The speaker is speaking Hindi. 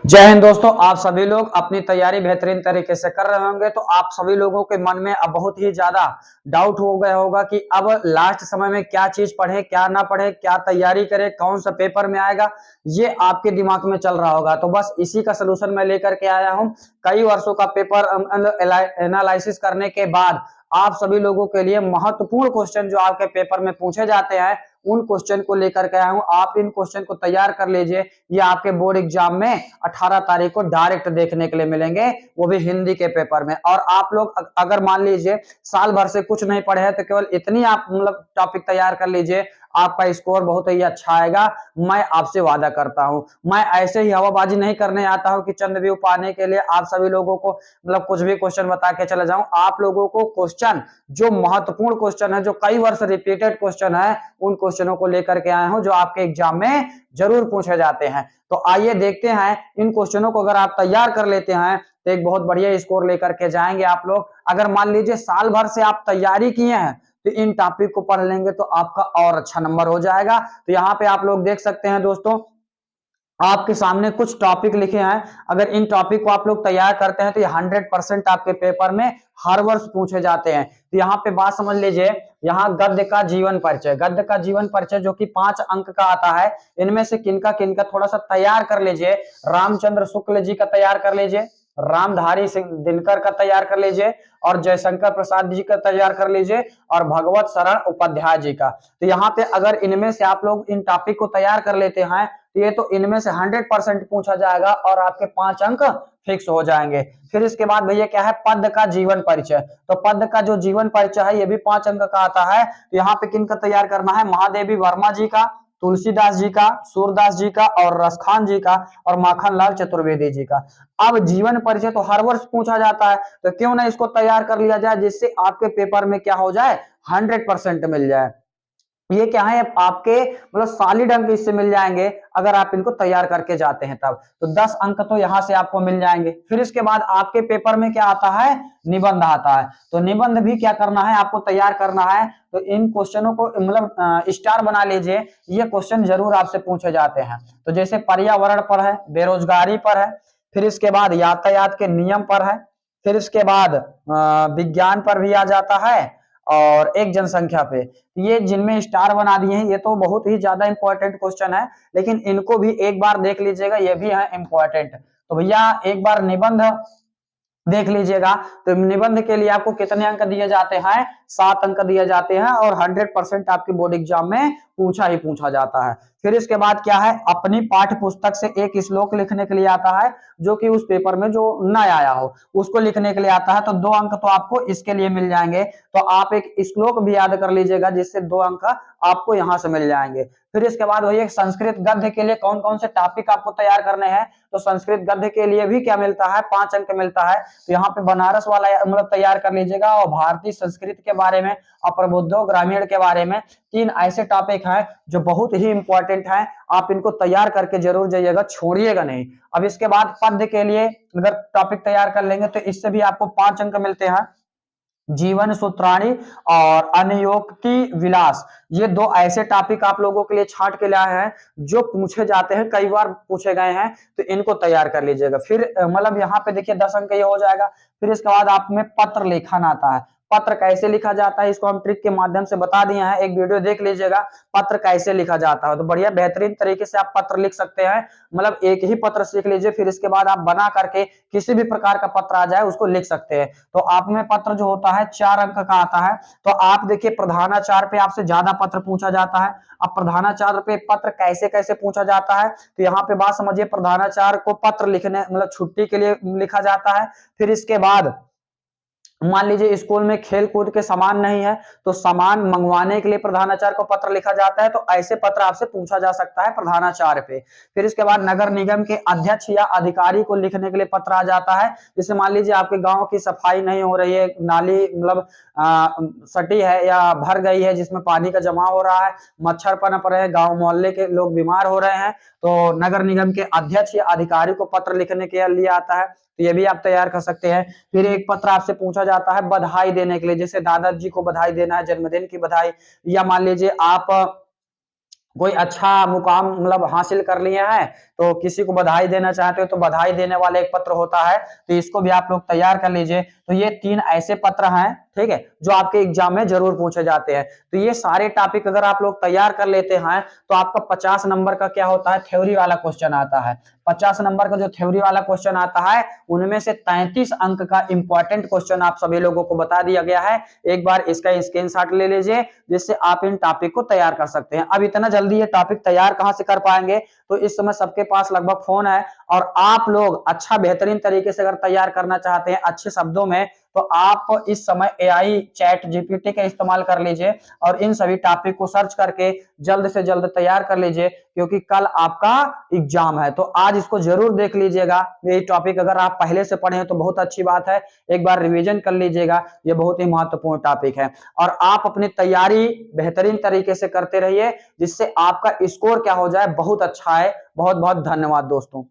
जय हिंद दोस्तों। आप सभी लोग अपनी तैयारी बेहतरीन तरीके से कर रहे होंगे तो आप सभी लोगों के मन में अब बहुत ही ज्यादा डाउट हो गया होगा कि अब लास्ट समय में क्या चीज पढ़े, क्या ना पढ़े, क्या तैयारी करें, कौन सा पेपर में आएगा, ये आपके दिमाग में चल रहा होगा। तो बस इसी का सलूशन मैं लेकर के आया हूं। कई वर्षों का पेपर एनालिसिस करने के बाद आप सभी लोगों के लिए महत्वपूर्ण क्वेश्चन जो आपके पेपर में पूछे जाते हैं उन क्वेश्चन को लेकर के आया हूं। आप इन क्वेश्चन को तैयार कर लीजिए। ये आपके बोर्ड एग्जाम में 18 तारीख को डायरेक्ट देखने के लिए मिलेंगे, वो भी हिंदी के पेपर में। और आप लोग अगर मान लीजिए साल भर से कुछ नहीं पढ़े हैं तो केवल इतनी आप मतलब टॉपिक तैयार कर लीजिए, आपका स्कोर बहुत ही अच्छा आएगा। मैं आपसे वादा करता हूं। मैं ऐसे ही हवाबाजी नहीं करने आता हूं कि चंद व्यू पाने के लिए आप सभी लोगों को मतलब कुछ भी क्वेश्चन बता के चले जाऊं। आप लोगों को क्वेश्चन जो महत्वपूर्ण क्वेश्चन है, जो कई वर्ष रिपीटेड क्वेश्चन है, उन क्वेश्चनों को लेकर के आए हूं जो आपके एग्जाम में जरूर पूछे जाते हैं। तो आइए देखते हैं इन क्वेश्चनों को। अगर आप तैयार कर लेते हैं तो एक बहुत बढ़िया स्कोर लेकर के जाएंगे आप लोग। अगर मान लीजिए साल भर से आप तैयारी किए हैं तो इन टॉपिक को पढ़ लेंगे तो आपका और अच्छा नंबर हो जाएगा। तो यहाँ पे आप लोग देख सकते हैं दोस्तों, आपके सामने कुछ टॉपिक लिखे हैं। अगर इन टॉपिक को आप लोग तैयार करते हैं तो ये 100% आपके पेपर में हर वर्ष पूछे जाते हैं। तो यहाँ पे बात समझ लीजिए, यहाँ गद्य का जीवन परिचय, गद्य का जीवन परिचय जो कि 5 अंक का आता है, इनमें से किनका किनका थोड़ा सा तैयार कर लीजिए। रामचंद्र शुक्ल जी का तैयार कर लीजिए, रामधारी सिंह दिनकर का तैयार कर लीजिए, और जयशंकर प्रसाद जी का तैयार कर लीजिए, और भगवत शरण उपाध्याय जी का। तो यहाँ पे अगर इनमें से आप लोग इन टॉपिक को तैयार कर लेते हैं तो ये तो इनमें से 100% पूछा जाएगा और आपके 5 अंक फिक्स हो जाएंगे। फिर इसके बाद भैया क्या है, पद का जीवन परिचय। तो पद का जो जीवन परिचय है ये भी 5 अंक का आता है। तो यहाँ पे किन का तैयार करना है, महादेवी वर्मा जी का, तुलसीदास जी का, सूरदास जी का, और रसखान जी का, और माखनलाल चतुर्वेदी जी का। अब जीवन परिचय तो हर वर्ष पूछा जाता है, तो क्यों ना इसको तैयार कर लिया जाए जिससे आपके पेपर में क्या हो जाए, 100% मिल जाए। ये क्या है, आपके मतलब सॉलिड अंक इससे मिल जाएंगे अगर आप इनको तैयार करके जाते हैं तब। तो 10 अंक तो यहां से आपको मिल जाएंगे। फिर इसके बाद आपके पेपर में क्या आता है, निबंध आता है। तो निबंध भी क्या करना है, आपको तैयार करना है। तो इन क्वेश्चनों को मतलब स्टार बना लीजिए, ये क्वेश्चन जरूर आपसे पूछे जाते हैं। तो जैसे पर्यावरण पर है, बेरोजगारी पर है, फिर इसके बाद यातायात के नियम पर है, फिर इसके बाद विज्ञान पर भी आ जाता है, और एक जनसंख्या पे। ये जिनमें स्टार बना दिए हैं ये तो बहुत ही ज्यादा इंपॉर्टेंट क्वेश्चन है, लेकिन इनको भी एक बार देख लीजिएगा, ये भी है इंपॉर्टेंट। तो भैया एक बार निबंध देख लीजिएगा। तो निबंध के लिए आपको कितने अंक दिए जाते हैं, 7 अंक दिए जाते हैं, और 100% आपके बोर्ड एग्जाम में पूछा ही पूछा जाता है। फिर इसके बाद क्या है, अपनी पाठ्य पुस्तक से एक श्लोक लिखने के लिए आता है, जो कि उस पेपर में जो न आया हो उसको लिखने के लिए आता है। तो 2 अंक तो आपको इसके लिए मिल जाएंगे। तो आप एक श्लोक भी याद कर लीजिएगा जिससे 2 अंक आपको यहां से मिल जाएंगे। फिर इसके बाद वही संस्कृत गद्य के लिए कौन कौन से टॉपिक आपको तैयार करने हैं। तो संस्कृत गद्य के लिए भी क्या मिलता है, 5 अंक मिलता है। तो यहाँ पे बनारस वाला मतलब तैयार कर लीजिएगा, और भारतीय संस्कृति के बारे में, अप्रबुद्धो ग्रामीण के बारे में। 3 ऐसे टॉपिक हैं जो बहुत ही इंपॉर्टेंट हैं, आप इनको तैयार करके जरूर जाइएगा, छोड़िएगा नहीं। अब इसके बाद पद्य के लिए अगर टॉपिक तैयार कर लेंगे तो इससे भी आपको 5 अंक मिलते हैं। जीवन सूत्राणी और अनयोक्ति विलास, ये 2 ऐसे टॉपिक आप लोगों के लिए छांट के लाए हैं जो पूछे जाते हैं, कई बार पूछे गए हैं। तो इनको तैयार कर लीजिएगा। फिर मतलब यहाँ पे देखिए 10 अंक ये हो जाएगा। फिर इसके बाद आप में पत्र लेखन आता है। पत्र कैसे लिखा जाता है इसको हम ट्रिक के माध्यम से बता दिए हैं, एक वीडियो देख लीजिएगा पत्र कैसे लिखा जाता है। तो बढ़िया बेहतरीन तरीके से आप पत्र लिख सकते हैं। मतलब एक ही पत्र सीख लीजिए, फिर इसके बाद आप बना करके किसी भी प्रकार का पत्र आ जाए उसको लिख सकते हैं। तो आप में पत्र जो होता है 4 अंक का आता है। तो आप देखिए प्रधानाचार्य पे आपसे ज्यादा पत्र पूछा जाता है। अब प्रधानाचार्य पे पत्र कैसे कैसे पूछा जाता है, तो यहाँ पे बात समझिए, प्रधानाचार्य को पत्र लिखने मतलब छुट्टी के लिए लिखा जाता है। फिर इसके बाद मान लीजिए स्कूल में खेल कूद के सामान नहीं है तो सामान मंगवाने के लिए प्रधानाचार्य को पत्र लिखा जाता है। तो ऐसे पत्र आपसे पूछा जा सकता है प्रधानाचार्य पे। फिर इसके बाद नगर निगम के अध्यक्ष या अधिकारी को लिखने के लिए पत्र आ जाता है। जैसे मान लीजिए आपके गांव की सफाई नहीं हो रही है, नाली मतलब सटी है या भर गई है जिसमें पानी का जमा हो रहा है, मच्छर पनप रहे हैं, गांव मोहल्ले के लोग बीमार हो रहे हैं, तो नगर निगम के अध्यक्ष या अधिकारी को पत्र लिखने के लिए आता है। तो ये भी आप तैयार कर सकते हैं। फिर एक पत्र आपसे पूछा जाता है बधाई देने के लिए, जैसे दादाजी को बधाई देना है, जन्मदिन की बधाई, या मान लीजिए आप कोई अच्छा मुकाम मतलब हासिल कर लिया है, तो किसी को बधाई देना चाहते हो तो बधाई देने वाला एक पत्र होता है, तो इसको भी आप लोग तैयार कर लीजिए। तो ये 3 ऐसे पत्र हैं, ठीक है, जो आपके एग्जाम में जरूर पूछे जाते हैं। तो ये सारे टॉपिक अगर आप लोग तैयार कर लेते हैं तो आपका 50 नंबर का क्या होता है, थ्योरी वाला क्वेश्चन आता है। 50 नंबर का जो थ्योरी वाला क्वेश्चन आता है, उनमें से 33 अंक का इंपॉर्टेंट क्वेश्चन आप सभी लोगों को बता दिया गया है। एक बार इसका स्क्रीनशॉट ले लीजिए, जिससे आप इन टॉपिक को तैयार कर सकते हैं। अब इतना जल्दी ये टॉपिक तैयार कहां से कर पाएंगे, तो इस समय सबके पास लगभग फोन है, और आप लोग अच्छा बेहतरीन तरीके से अगर तैयार करना चाहते हैं अच्छे शब्दों में, तो आप इस समय एआई चैट जीपीटी का इस्तेमाल कर लीजिए और इन सभी टॉपिक को सर्च करके जल्द से जल्द तैयार कर लीजिए, क्योंकि कल आपका एग्जाम है। तो आज इसको जरूर देख लीजिएगा। ये टॉपिक अगर आप पहले से पढ़े हैं तो बहुत अच्छी बात है, एक बार रिवीजन कर लीजिएगा, ये बहुत ही महत्वपूर्ण टॉपिक है। और आप अपनी तैयारी बेहतरीन तरीके से करते रहिए, जिससे आपका स्कोर क्या हो जाए, बहुत अच्छा है। बहुत बहुत धन्यवाद दोस्तों।